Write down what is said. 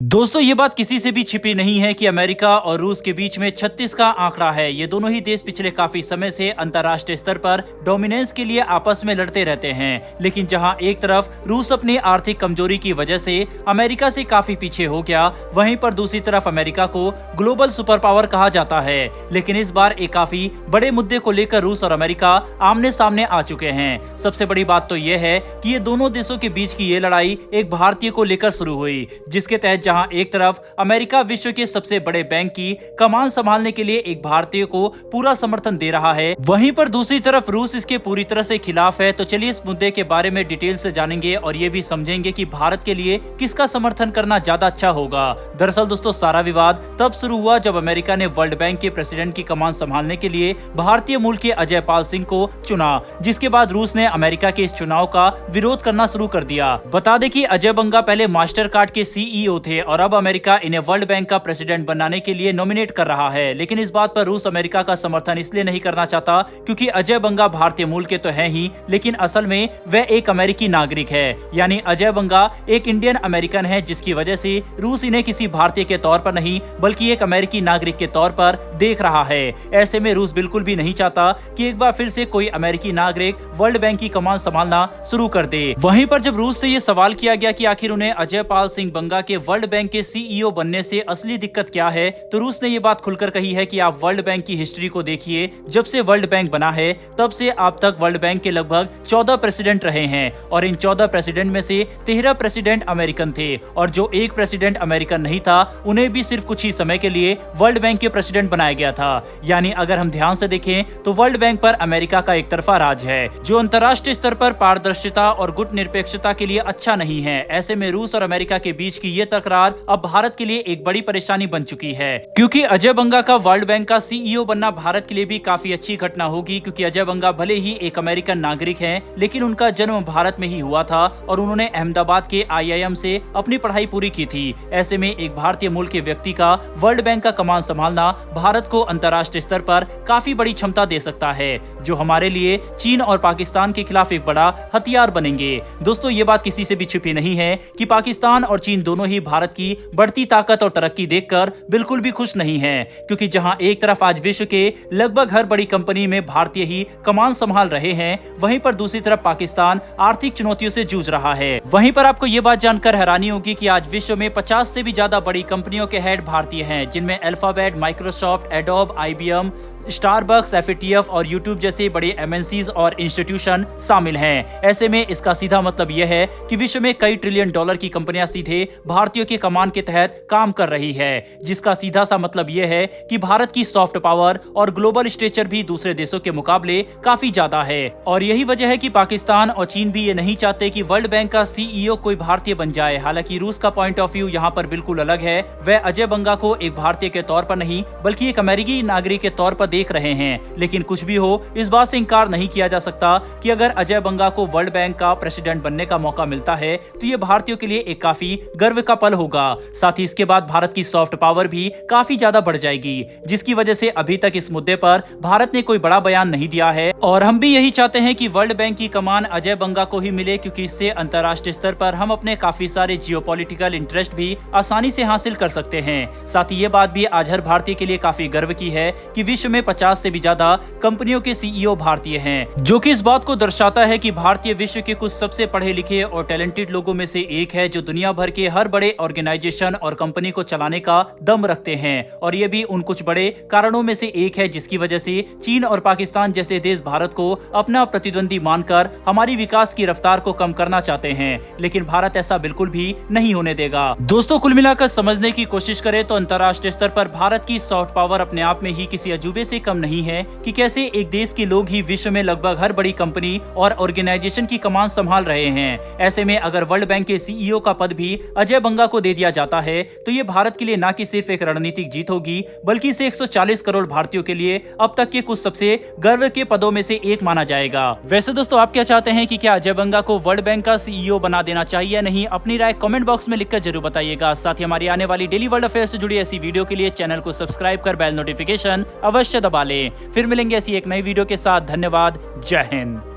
दोस्तों ये बात किसी से भी छिपी नहीं है कि अमेरिका और रूस के बीच में 36 का आंकड़ा है। ये दोनों ही देश पिछले काफी समय से अंतर्राष्ट्रीय स्तर पर डोमिनेंस के लिए आपस में लड़ते रहते हैं। लेकिन जहां एक तरफ रूस अपनी आर्थिक कमजोरी की वजह से अमेरिका से काफी पीछे हो गया, वहीं पर दूसरी तरफ अमेरिका को ग्लोबल सुपर पावर कहा जाता है। लेकिन इस बार एक काफी बड़े मुद्दे को लेकर रूस और अमेरिका आमने सामने आ चुके हैं। सबसे बड़ी बात तो ये है कि ये दोनों देशों के बीच की ये लड़ाई एक भारतीय को लेकर शुरू हुई, जिसके तहत जहां एक तरफ अमेरिका विश्व के सबसे बड़े बैंक की कमान संभालने के लिए एक भारतीय को पूरा समर्थन दे रहा है, वहीं पर दूसरी तरफ रूस इसके पूरी तरह से खिलाफ है। तो चलिए इस मुद्दे के बारे में डिटेल से जानेंगे और ये भी समझेंगे कि भारत के लिए किसका समर्थन करना ज्यादा अच्छा होगा। दरअसल दोस्तों सारा विवाद तब शुरू हुआ जब अमेरिका ने वर्ल्ड बैंक के प्रेसिडेंट की कमान संभालने के लिए भारतीय मूल के अजय पाल सिंह को चुना, जिसके बाद रूस ने अमेरिका के इस चुनाव का विरोध करना शुरू कर दिया। बता दें कि अजय बंगा पहले मास्टर कार्ड के सीईओ थे और अब अमेरिका इन्हें वर्ल्ड बैंक का प्रेसिडेंट बनाने के लिए नॉमिनेट कर रहा है। लेकिन इस बात पर रूस अमेरिका का समर्थन इसलिए नहीं करना चाहता क्योंकि अजय बंगा भारतीय मूल के तो हैं ही, लेकिन असल में वह एक अमेरिकी नागरिक है। यानी अजय बंगा एक इंडियन अमेरिकन है, जिसकी वजह से रूस इन्हें किसी भारतीय के तौर पर नहीं बल्कि एक अमेरिकी नागरिक के तौर पर देख रहा है। ऐसे में रूस बिल्कुल भी नहीं चाहता कि एक बार फिर से कोई अमेरिकी नागरिक वर्ल्ड बैंक की कमान संभालना शुरू कर दे। वहीं पर जब रूस से ये सवाल किया गया कि आखिर उन्हें अजय पाल सिंह बंगा के वर्ल्ड बैंक के सीईओ बनने से असली दिक्कत क्या है, तो रूस ने ये बात खुलकर कही है कि आप वर्ल्ड बैंक की हिस्ट्री को देखिए। जब से वर्ल्ड बैंक बना है तब से अब तक वर्ल्ड बैंक के लगभग 14 प्रेसिडेंट रहे हैं और इन 14 प्रेसिडेंट में से 13 प्रेसिडेंट अमेरिकन थे और जो एक प्रेसिडेंट अमेरिकन नहीं था उन्हें भी सिर्फ कुछ ही समय के लिए वर्ल्ड बैंक के प्रेसिडेंट बनाया गया था। यानी अगर हम ध्यान से देखें तो वर्ल्ड बैंक पर अमेरिका का एक तरफा राज है, जो अंतर्राष्ट्रीय स्तर पर पारदर्शिता और गुटनिरपेक्षता के लिए अच्छा नहीं है। ऐसे में रूस और अमेरिका के बीच की ये तकरार अब भारत के लिए एक बड़ी परेशानी बन चुकी है, क्योंकि अजय बंगा का वर्ल्ड बैंक का सीईओ बनना भारत के लिए भी काफी अच्छी घटना होगी। क्योंकि अजय बंगा भले ही एक अमेरिकन नागरिक हैं, लेकिन उनका जन्म भारत में ही हुआ था और उन्होंने अहमदाबाद के आईआईएम से अपनी पढ़ाई पूरी की थी। ऐसे में एक भारतीय मूल के व्यक्ति का वर्ल्ड बैंक का कमान संभालना भारत को अंतर्राष्ट्रीय स्तर पर काफी बड़ी क्षमता दे सकता है, जो हमारे लिए चीन और पाकिस्तान के खिलाफ एक बड़ा हथियार बनेंगे। दोस्तों ये बात किसी से भी छुपी नहीं है कि पाकिस्तान और चीन दोनों ही भारत की बढ़ती ताकत और तरक्की देखकर बिल्कुल भी खुश नहीं है, क्योंकि जहां एक तरफ आज विश्व के लगभग हर बड़ी कंपनी में भारतीय ही कमान संभाल रहे हैं, वहीं पर दूसरी तरफ पाकिस्तान आर्थिक चुनौतियों से जूझ रहा है। वहीं पर आपको ये बात जानकर हैरानी होगी कि आज विश्व में 50 से भी ज्यादा बड़ी कंपनियों के हेड भारतीय हैं, जिनमें alphabet, Microsoft, adobe, IBM, Starbucks, FATF और यूट्यूब जैसे बड़े MNCs और इंस्टीट्यूशन शामिल हैं। ऐसे में इसका सीधा मतलब यह है कि विश्व में कई ट्रिलियन डॉलर की कंपनियां सीधे भारतीयों के कमान के तहत काम कर रही है, जिसका सीधा सा मतलब यह है कि भारत की सॉफ्ट पावर और ग्लोबल स्टेचर भी दूसरे देशों के मुकाबले काफी ज्यादा है। और यही वजह है कि पाकिस्तान और चीन भी ये नहीं चाहते कि वर्ल्ड बैंक का सीईओ कोई भारतीय बन जाए। हालांकि रूस का पॉइंट ऑफ व्यू यहाँ पर बिल्कुल अलग है। वह अजय बंगा को एक भारतीय के तौर पर नहीं बल्कि एक अमेरिकी नागरिक के तौर पर देख रहे हैं। लेकिन कुछ भी हो, इस बात से इंकार नहीं किया जा सकता कि अगर अजय बंगा को वर्ल्ड बैंक का प्रेसिडेंट बनने का मौका मिलता है तो ये भारतीयों के लिए एक काफी गर्व का पल होगा। साथ ही इसके बाद भारत की सॉफ्ट पावर भी काफी ज्यादा बढ़ जाएगी, जिसकी वजह से अभी तक इस मुद्दे पर भारत ने कोई बड़ा बयान नहीं दिया है। और हम भी यही चाहते हैं कि वर्ल्ड बैंक की कमान अजय बंगा को ही मिले, क्योंकि इससे अंतर्राष्ट्रीय स्तर पर हम अपने काफी सारे जियोपॉलिटिकल इंटरेस्ट भी आसानी से हासिल कर सकते हैं। साथ ही ये बात भी आज हर भारतीय के लिए काफी गर्व की है कि विश्व में 50 से भी ज्यादा कंपनियों के सीईओ भारतीय हैं, जो कि इस बात को दर्शाता है कि भारतीय विश्व के कुछ सबसे पढ़े लिखे और टैलेंटेड लोगों में से एक है, जो दुनिया भर के हर बड़े ऑर्गेनाइजेशन और कंपनी को चलाने का दम रखते हैं। और ये भी उन कुछ बड़े कारणों में से एक है जिसकी वजह से चीन और पाकिस्तान जैसे देश भारत को अपना प्रतिद्वंदी मानकर हमारी विकास की रफ्तार को कम करना चाहते हैं। लेकिन भारत ऐसा बिल्कुल भी नहीं होने देगा। दोस्तों कुल मिलाकर समझने की कोशिश करें तो अंतर्राष्ट्रीय स्तर पर भारत की सॉफ्ट पावर अपने आप में ही किसी अजूबे से कम नहीं है कि कैसे एक देश के लोग ही विश्व में लगभग हर बड़ी कंपनी और ऑर्गेनाइजेशन की कमान संभाल रहे हैं। ऐसे में अगर वर्ल्ड बैंक के सीईओ का पद भी अजय बंगा को दे दिया जाता है तो ये भारत के लिए न कि सिर्फ एक रणनीतिक जीत होगी, बल्कि इसे 140 करोड़ भारतीयों के लिए अब तक के कुछ सबसे गर्व के पदों में से एक माना जाएगा। वैसे दोस्तों आप क्या चाहते हैं कि क्या अजय बंगा को वर्ल्ड बैंक का सीईओ बना देना चाहिए या नहीं? अपनी राय कमेंट बॉक्स में लिखकर जरूर बताइएगा। साथ ही हमारी आने वाली डेली वर्ल्ड अफेयर से जुड़ी ऐसी वीडियो के लिए चैनल को सब्सक्राइब कर बेल नोटिफिकेशन अवश्य दबा लें। फिर मिलेंगे ऐसी एक नई वीडियो के साथ। धन्यवाद। जय हिंद।